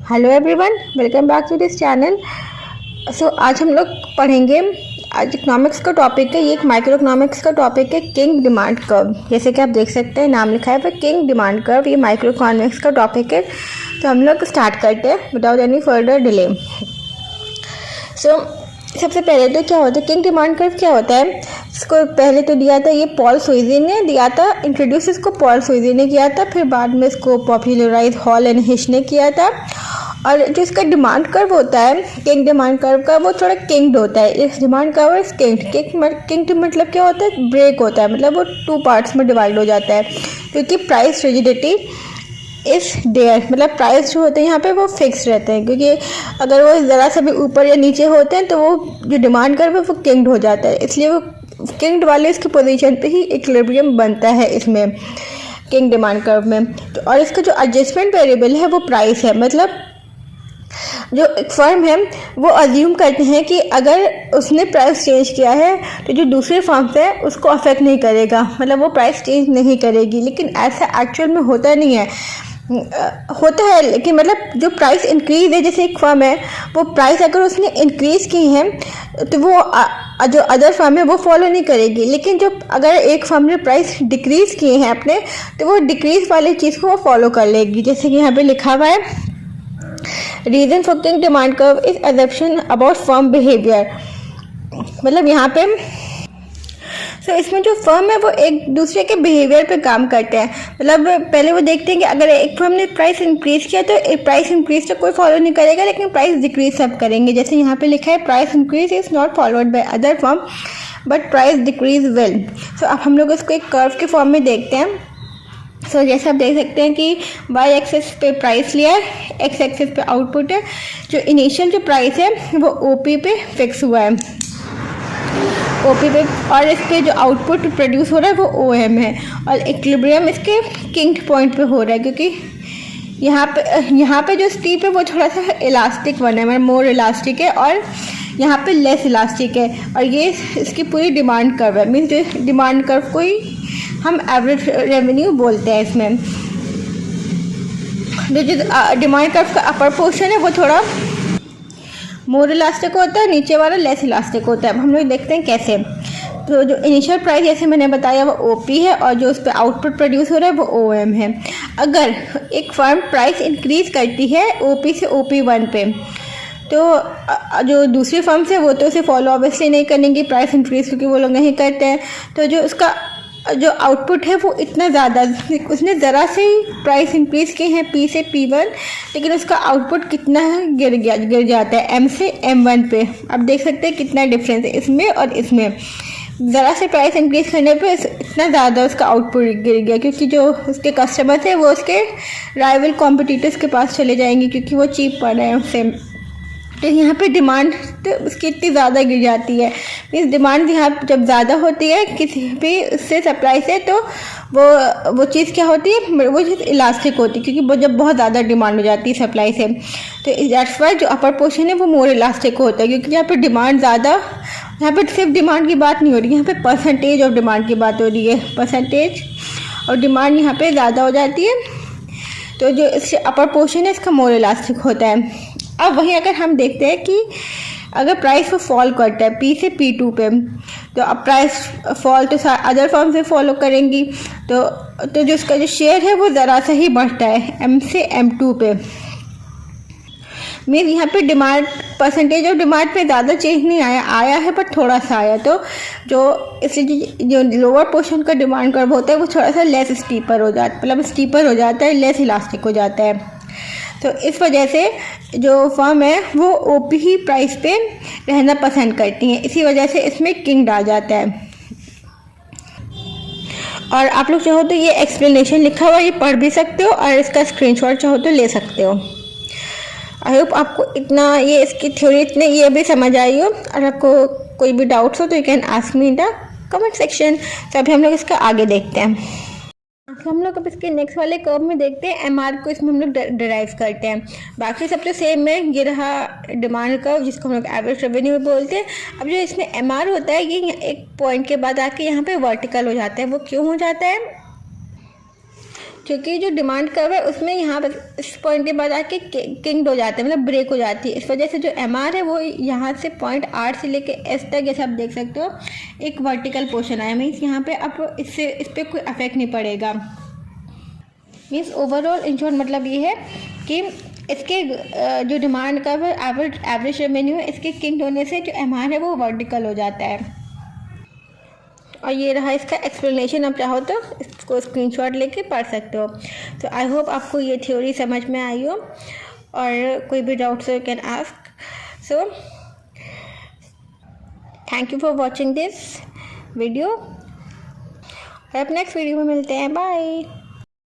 Hello everyone, welcome back to this channel. आज हम लोग पढ़ेंगे। आज इकोनॉमिक्स का टॉपिक है, ये एक माइक्रो इकोनॉमिक्स का टॉपिक है, किंग डिमांड कर्व। जैसे कि आप देख सकते हैं नाम लिखा है पर किंग डिमांड कर्व, ये माइक्रो इकोनॉमिक्स का टॉपिक है। तो हम लोग स्टार्ट करते हैं विदाउट एनी फर्दर डिले। सबसे पहले तो क्या होता है किंग डिमांड कर्व, क्या होता है? इसको पहले तो दिया था ये पॉल सोइजी ने दिया था, इंट्रोड्यूस इसको पॉल सोइजी ने किया था, फिर बाद में इसको पॉपुलराइज हॉल एंड हिश ने किया था। और जो इसका डिमांड कर्व होता है किंग डिमांड कर्व का, वो थोड़ा किंग्ड होता है। इस डिमांड कर्व इज किंग्ड मतलब क्या होता है? ब्रेक होता है, मतलब वो टू पार्ट्स में डिवाइड हो जाता है, क्योंकि प्राइस रिजिडिटी इस देयर, मतलब प्राइस जो होते हैं यहाँ पे वो फिक्स रहते हैं, क्योंकि अगर वो ज़रा सा भी ऊपर या नीचे होते हैं तो वो जो डिमांड कर्व है वो किंग्ड हो जाता है। इसलिए वो किंग्ड वाले इसकी पोजीशन पे ही इक्विलिब्रियम बनता है इसमें, किंग डिमांड कर्व में। तो और इसका जो एडजस्टमेंट वेरिएबल है वो प्राइस है। मतलब जो एक फर्म है वो अज्यूम करते हैं कि अगर उसने प्राइस चेंज किया है तो जो दूसरे फर्म्स है उसको अफेक्ट नहीं करेगा, मतलब वो प्राइस चेंज नहीं करेगी। लेकिन ऐसा एक्चुअल में होता नहीं है। होता है लेकिन मतलब जो प्राइस इंक्रीज है, जैसे एक फर्म है वो प्राइस अगर उसने इंक्रीज की है तो वो जो अदर फर्म है वो फॉलो नहीं करेगी। लेकिन जो अगर एक फर्म ने प्राइस डिक्रीज किए हैं अपने, तो वो डिक्रीज वाली चीज़ को वो फॉलो कर लेगी। जैसे कि यहाँ पे लिखा हुआ है, reason for kinked demand curve is assumption about firm behaviour. मतलब यहाँ पे इसमें जो फर्म है वो एक दूसरे के बिहेवियर पे काम करते हैं। मतलब पहले वो देखते हैं कि अगर एक फर्म ने प्राइस इंक्रीज किया तो प्राइस इंक्रीज तो कोई फॉलो नहीं करेगा, लेकिन प्राइस डिक्रीज सब करेंगे। जैसे यहाँ पे लिखा है, price increase is not followed by other firm but price decrease will. अब हम लोग इसको एक कर्व के फॉर्म में देखते हैं। जैसे आप देख सकते हैं कि वाई एक्सेस पे प्राइस लिया है, एक्स एक्सेस पे आउटपुट है। जो इनिशियल जो प्राइस है वो ओपी पे फिक्स हुआ है, ओपी पे, और इस पे जो आउटपुट प्रोड्यूस हो रहा है वो ओएम है। और इक्विलिब्रियम इसके किंग पॉइंट पे हो रहा है, क्योंकि यहाँ पे जो स्टीप है वो थोड़ा सा इलास्टिक बना है, मतलब मोर इलास्टिक है, और यहाँ पे लेस इलास्टिक है। और ये इसकी पूरी डिमांड कर्व है। मीन्स जो डिमांड कर्व को ही हम एवरेज रेवेन्यू बोलते हैं। इसमें जो डिमांड कर्व का अपर पोर्शन है वो थोड़ा मोर इलास्टिक होता है, नीचे वाला लेस इलास्टिक होता है। हम लोग देखते हैं कैसे। तो जो इनिशियल प्राइस जैसे मैंने बताया वो ओपी है, और जो उस पर आउटपुट प्रोड्यूस हो रहा है वो ओएम है। अगर एक फर्म प्राइस इंक्रीज करती है ओपी से OP1 पे, तो जो दूसरी फर्म्स है वो तो उसे फॉलो ऑब्वियसली नहीं करेंगी प्राइस इंक्रीज, क्योंकि वो लोग नहीं करते हैं। तो जो उसका जो आउटपुट है वो इतना ज़्यादा, उसने ज़रा से ही प्राइस इंक्रीज की है P से P1, लेकिन उसका आउटपुट कितना है गिर जाता है M से M1 पे। आप देख सकते हैं कितना डिफरेंस है इसमें और इसमें। ज़रा से प्राइस इंक्रीज करने पे इतना ज़्यादा उसका आउटपुट गिर गया, क्योंकि जो उसके कस्टमर्स हैं वो उसके राइवल कॉम्पिटिटर्स के पास चले जाएंगे, क्योंकि वो चीप पड़ रहे हैं उससे। तो यहाँ पे डिमांड तो उसकी इतनी ज़्यादा गिर जाती है। मीन्स डिमांड यहाँ जब ज़्यादा होती है किसी भी उससे सप्लाई से, तो वो चीज़ क्या होती है, वो चीज़ इलास्टिक होती है, क्योंकि वो जब बहुत ज़्यादा डिमांड हो जाती है सप्लाई से, तो दैट्स व्हाई जो अपर पोर्शन है वो मोर इलास्टिक होता है। क्योंकि यहाँ पे डिमांड ज़्यादा, यहाँ पे सिर्फ डिमांड की बात नहीं हो रही, यहाँ पे परसेंटेज ऑफ डिमांड की बात हो रही है। परसेंटेज और डिमांड यहाँ पे ज़्यादा हो जाती है, तो जो इससे अपर पोर्शन है इसका मोर इलास्टिक होता है। अब वहीं अगर हम देखते हैं कि अगर प्राइस वो फॉल करता है P से P2 पे, तो अब प्राइस फॉल तो अदर फर्म से फॉलो करेंगी, तो जो उसका जो शेयर है वो ज़रा सा ही बढ़ता है M से M2 पे। मीन्स यहाँ पे डिमांड, परसेंटेज ऑफ डिमांड पे ज़्यादा चेंज नहीं आया है, पर थोड़ा सा आया। तो इसलिए जो लोअर पोर्शन का डिमांड कर्व होता है वो थोड़ा सा लेस स्टीपर हो जाता है, मतलब स्टीपर हो जाता है, लेस इलास्टिक हो जाता है। तो इस वजह से जो फर्म है वो ओपी ही प्राइस पे रहना पसंद करती हैं, इसी वजह से इसमें किंग आ जाता है। और आप लोग चाहो तो ये एक्सप्लेनेशन लिखा हुआ ये पढ़ भी सकते हो, और इसका स्क्रीनशॉट चाहो तो ले सकते हो। आई होप आपको इतना ये इसकी थ्योरी इतने ये भी समझ आई हो। और आपको कोई भी डाउट्स हो तो you can ask me in the comment section. तो अभी हम लोग इसका आगे देखते हैं। हम लोग अब इसके नेक्स्ट वाले कर्व में देखते हैं MR को, इसमें हम लोग डिराइव करते हैं। बाकी सब तो सेम है। ये रहा डिमांड कर्व जिसको हम लोग एवरेज रेवेन्यू बोलते हैं। अब जो इसमें MR होता है ये एक पॉइंट के बाद आके यहाँ पे वर्टिकल हो जाता है। वो क्यों हो जाता है? क्योंकि जो डिमांड कर्व है उसमें यहाँ पर इस पॉइंट के बाद आके किंग्ड हो जाते हैं, मतलब ब्रेक हो जाती है। इस वजह से जो MR है वो यहाँ से पॉइंट R से लेके S तक, जैसे आप देख सकते हो एक वर्टिकल पोर्शन आया, मीन्स यहाँ पे अब इससे इस पर कोई अफेक्ट नहीं पड़ेगा। मीन्स ओवरऑल इन शॉर्ट मतलब ये है कि इसके जो डिमांड कर्व है, एवरेज रेवेन्यू है, इसके किंग्ड होने से जो MR है वो वर्टिकल हो जाता है। और ये रहा इसका एक्सप्लेनेशन, आप चाहो तो इसको स्क्रीनशॉट लेके पढ़ सकते हो। तो आई होप आपको ये थ्योरी समझ में आई हो, और कोई भी डाउट्स हो you can ask. So thank you for watching this video, और अब नेक्स्ट वीडियो में मिलते हैं। बाय।